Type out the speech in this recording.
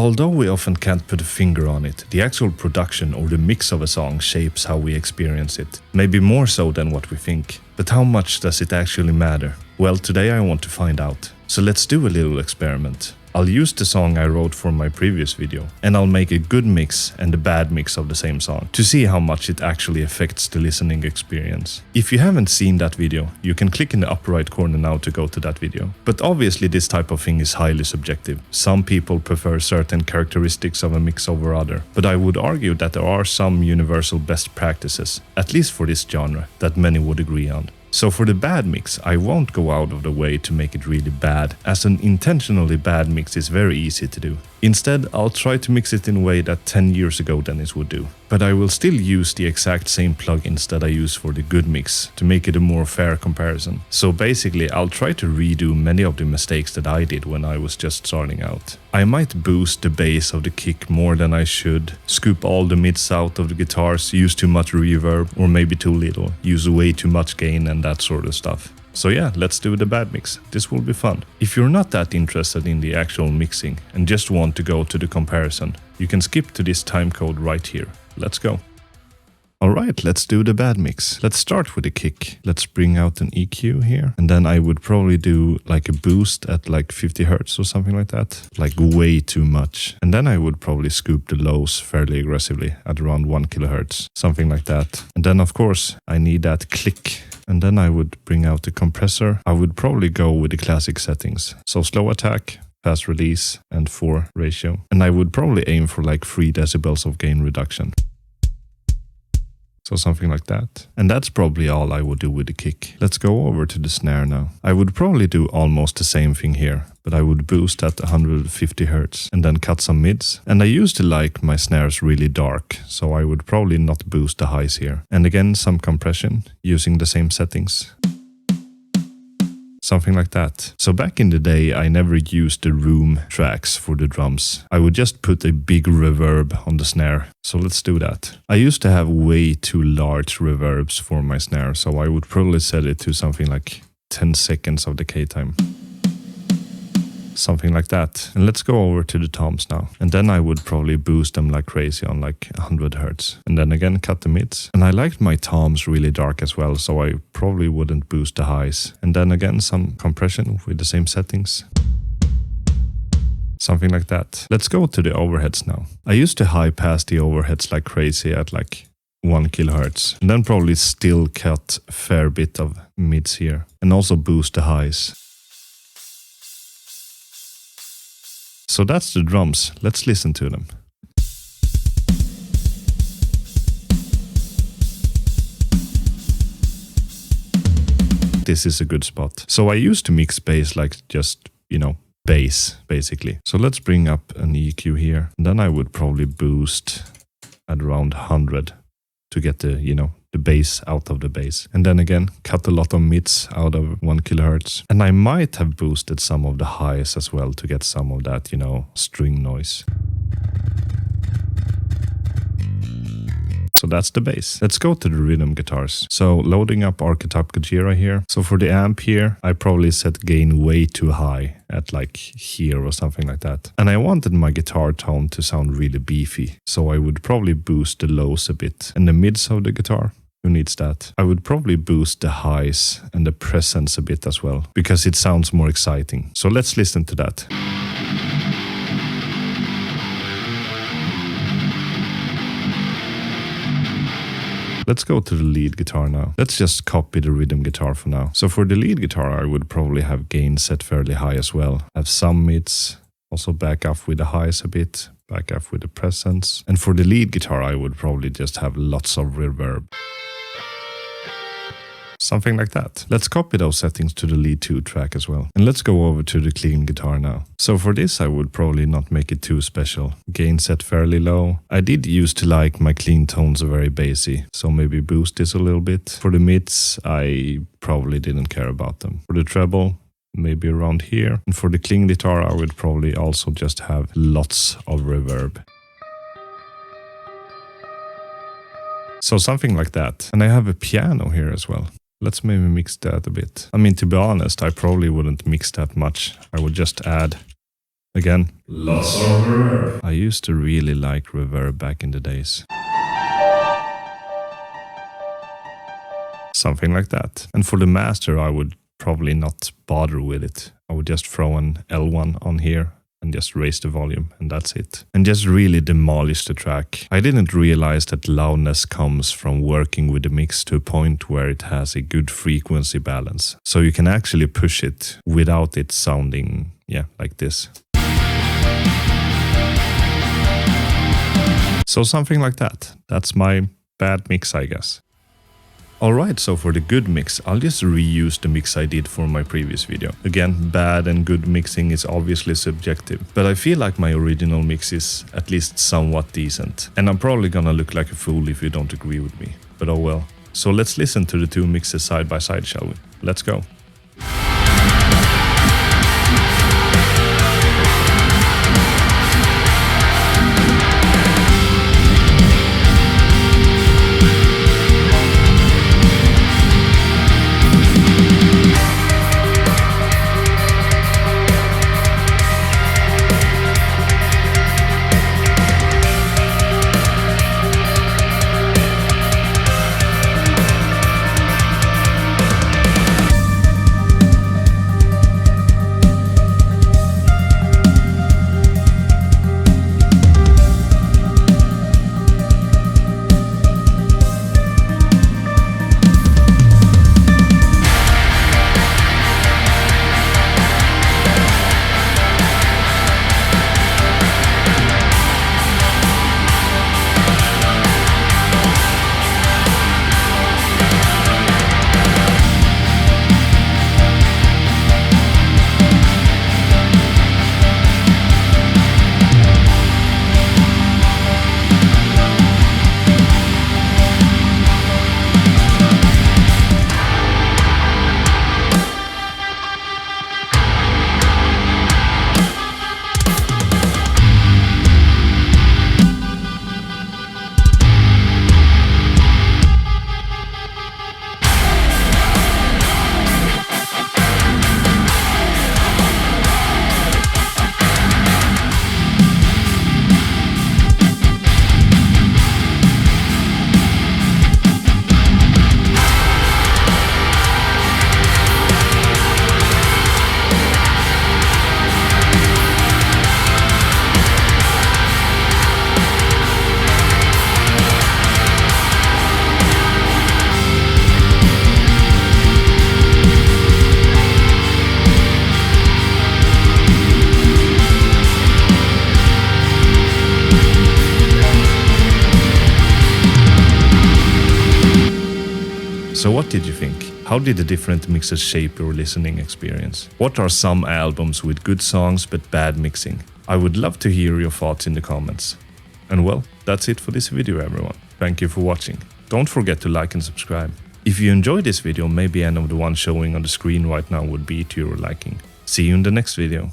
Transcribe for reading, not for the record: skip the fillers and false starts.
Although we often can't put a finger on it, the actual production or the mix of a song shapes how we experience it. Maybe more so than what we think. But how much does it actually matter? Well, today I want to find out. So let's do a little experiment. I'll use the song I wrote for my previous video, and I'll make a good mix and a bad mix of the same song to see how much it actually affects the listening experience. If you haven't seen that video, you can click in the upper right corner now to go to that video. But obviously this type of thing is highly subjective. Some people prefer certain characteristics of a mix over other, but I would argue that there are some universal best practices, at least for this genre, that many would agree on. So for the bad mix, I won't go out of the way to make it really bad, as an intentionally bad mix is very easy to do. Instead, I'll try to mix it in a way that 10 years ago Dennis would do. But I will still use the exact same plugins that I use for the good mix to make it a more fair comparison. So basically, I'll try to redo many of the mistakes that I did when I was just starting out. I might boost the bass of the kick more than I should, scoop all the mids out of the guitars, use too much reverb or maybe too little, use way too much gain and that sort of stuff. So yeah, let's do the bad mix. This will be fun. If you're not that interested in the actual mixing and just want to go to the comparison, you can skip to this timecode right here. Let's go. Alright, let's do the bad mix. Let's start with the kick. Let's bring out an EQ here. And then I would probably do like a boost at like 50 Hz or something like that. Like way too much. And then I would probably scoop the lows fairly aggressively at around 1 kHz. Something like that. And then of course I need that click. And then I would bring out the compressor. I would probably go with the classic settings. So slow attack, fast release, and 4 ratio. And I would probably aim for like 3 decibels of gain reduction. So something like that. And that's probably all I would do with the kick. Let's go over to the snare now. I would probably do almost the same thing here, but I would boost at 150 Hz and then cut some mids. And I used to like my snares really dark, so I would probably not boost the highs here. And again, some compression using the same settings. Something like that. So back in the day, I never used the room tracks for the drums. I would just put a big reverb on the snare. So let's do that. I used to have way too large reverbs for my snare, so I would probably set it to something like 10 seconds of decay time. Something like that. And let's go over to the toms now. And then I would probably boost them like crazy on like 100 Hz. And then again cut the mids. And I liked my toms really dark as well, so I probably wouldn't boost the highs. And then again some compression with the same settings. Something like that. Let's go to the overheads now. I used to high pass the overheads like crazy at like 1 kHz. And then probably still cut a fair bit of mids here. And also boost the highs. So that's the drums. Let's listen to them. This is a good spot. So I used to mix bass like just, bass basically. So let's bring up an EQ here. And then I would probably boost at around 100 to get the, the bass out of the bass. And then again, cut a lot of mids out of 1 kHz. And I might have boosted some of the highs as well to get some of that, string noise. So that's the bass. Let's go to the rhythm guitars. So loading up Archetype Gojira here. So for the amp here, I probably set gain way too high at like here or something like that. And I wanted my guitar tone to sound really beefy. So I would probably boost the lows a bit and the mids of the guitar. Who needs that? I would probably boost the highs and the presence a bit as well, because it sounds more exciting. So let's listen to that. Let's go to the lead guitar now. Let's just copy the rhythm guitar for now. So for the lead guitar, I would probably have gain set fairly high as well. Have some mids, also back off with the highs a bit, back off with the presence. And for the lead guitar, I would probably just have lots of reverb. Something like that. Let's copy those settings to the lead 2 track as well. And let's go over to the clean guitar now. So for this, I would probably not make it too special. Gain set fairly low. I did used to like my clean tones very bassy, so maybe boost this a little bit. For the mids, I probably didn't care about them. For the treble, maybe around here. And for the clean guitar, I would probably also just have lots of reverb. So something like that. And I have a piano here as well. Let's maybe mix that a bit. I mean, to be honest, I probably wouldn't mix that much. I would just add Again, lots of reverb. I used to really like reverb back in the days. Something like that. And for the master, I would probably not bother with it. I would just throw an L1 on here and just raise the volume, and that's it. And just really demolish the track. I didn't realize that loudness comes from working with the mix to a point where it has a good frequency balance. So you can actually push it without it sounding, like this. So something like that. That's my bad mix, I guess. Alright, so for the good mix, I'll just reuse the mix I did for my previous video. Again, bad and good mixing is obviously subjective, but I feel like my original mix is at least somewhat decent. And I'm probably gonna look like a fool if you don't agree with me, but oh well. So let's listen to the two mixes side by side, shall we? Let's go. So what did you think? How did the different mixes shape your listening experience? What are some albums with good songs but bad mixing? I would love to hear your thoughts in the comments. And well, that's it for this video, everyone. Thank you for watching. Don't forget to like and subscribe. If you enjoyed this video, maybe any of the ones showing on the screen right now would be to your liking. See you in the next video.